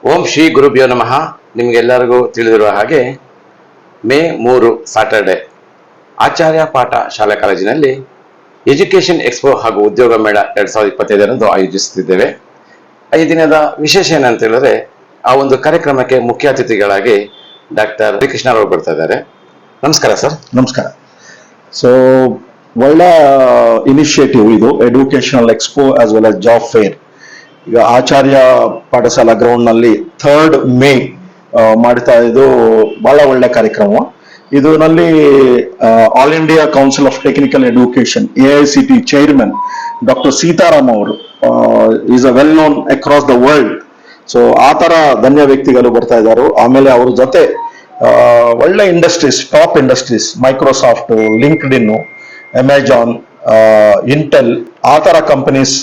ಓಂ ಶ್ರೀ ಗುರುಭ್ಯೋ ನಮಃ. ನಿಮಗೆಲ್ಲರಿಗೂ ತಿಳಿದಿರುವ ಹಾಗೆ ಮೇ 3 ಸಾಟರ್ಡೆ ಆಚಾರ್ಯ ಪಾಠ ಶಾಲಾ ಕಾಲೇಜಿನಲ್ಲಿ ಎಜುಕೇಷನ್ ಎಕ್ಸ್ಪೋ ಹಾಗೂ ಉದ್ಯೋಗ ಮೇಳ 2025 ಆಯೋಜಿಸುತ್ತಿದ್ದೇವೆ. ಈ ದಿನದ ವಿಶೇಷ ಏನಂತ ಹೇಳಿದ್ರೆ, ಆ ಒಂದು ಕಾರ್ಯಕ್ರಮಕ್ಕೆ ಮುಖ್ಯ ಅತಿಥಿಗಳಾಗಿ ಡಾಕ್ಟರ್ ಹರಿಕೃಷ್ಣ ಅವರು ಬರ್ತಾ ಇದ್ದಾರೆ. ನಮಸ್ಕಾರ ಸರ್. ನಮಸ್ಕಾರ. ಸೊ ಒಳ್ಳೆ ಇನಿಷಿಯೇಟಿವ್ ಇದು, educational expo as well as job fair. ಈಗ ಆಚಾರ್ಯ ಪಾಠಶಾಲಾ ಗ್ರೌಂಡ್ ನಲ್ಲಿ 3rd ಮೇ ಮಾಡ್ತಾ ಇದು ಬಹಳ ಒಳ್ಳೆ ಕಾರ್ಯಕ್ರಮ. ಇದರಲ್ಲಿ all India council of technical education AICT chairman doctor Sitaram ಅವರು is a well known across the world. So ಆ ತರ ಧನ್ಯ ವ್ಯಕ್ತಿಗಳು ಬರ್ತಾ ಇದ್ದಾರೆ. ಆಮೇಲೆ ಅವ್ರ ಜೊತೆ ಒಳ್ಳೆ industries, top industries, Microsoft, LinkedIn, Amazon, Intel, ಆ ತರ ಕಂಪನೀಸ್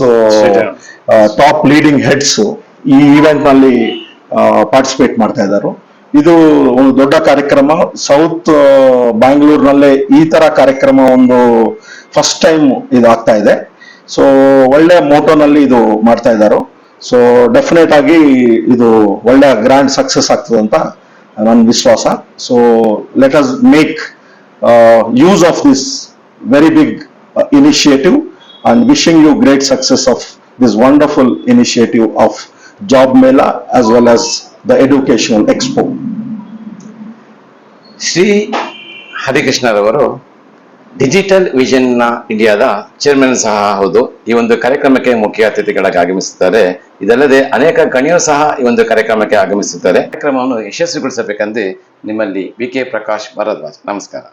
ಟಾಪ್ ಲೀಡಿಂಗ್ ಹೆಡ್ಸ್ ಈ ಈವೆಂಟ್ ನಲ್ಲಿ ಪಾರ್ಟಿಸಿಪೇಟ್ ಮಾಡ್ತಾ ಇದ್ದಾರೆ. ಇದು ಒಂದು ದೊಡ್ಡ ಕಾರ್ಯಕ್ರಮ. ಸೌತ್ ಬ್ಯಾಂಗ್ಳೂರ್ನಲ್ಲೇ ಈ ತರ ಕಾರ್ಯಕ್ರಮ ಒಂದು ಫಸ್ಟ್ ಟೈಮ್ ಇದು ಆಗ್ತಾ ಇದೆ. ಸೊ ಒಳ್ಳೆ ಮೋಟೋನಲ್ಲಿ ಇದು ಮಾಡ್ತಾ ಇದ್ದಾರೆ. ಸೊ ಡೆಫಿನೆಟ್ ಆಗಿ ಇದು ಒಳ್ಳೆ ಗ್ರ್ಯಾಂಡ್ ಸಕ್ಸಸ್ ಆಗ್ತದೆ ಅಂತ ನನ್ನ ವಿಶ್ವಾಸ. So let us make use of this very big initiative and wishing you great success of this wonderful initiative of Job Mela as well as the Educational Expo. Shri ಹರಿಕೃಷ್ಣರವರು digital vision ಇಂಡಿಯಾದ chairman ಸಹ ಹೌದು. ಈ ಒಂದು ಕಾರ್ಯಕ್ರಮಕ್ಕೆ ಮುಖ್ಯ ಅತಿಥಿಗಳಾಗಿ ಆಗಮಿಸುತ್ತಾರೆ. ಇದಲ್ಲದೆ ಅನೇಕ ಗಣ್ಯರು ಸಹ ಈ ಒಂದು ಕಾರ್ಯಕ್ರಮಕ್ಕೆ ಆಗಮಿಸುತ್ತಾರೆ. ಕಾರ್ಯಕ್ರಮವನ್ನು ಯಶಸ್ವಿಗೊಳಿಸಬೇಕೆಂದು ನಿಮ್ಮಲ್ಲಿ BK ಪ್ರಕಾಶ್ ಭರದ್ವಾಜ್. ನಮಸ್ಕಾರ.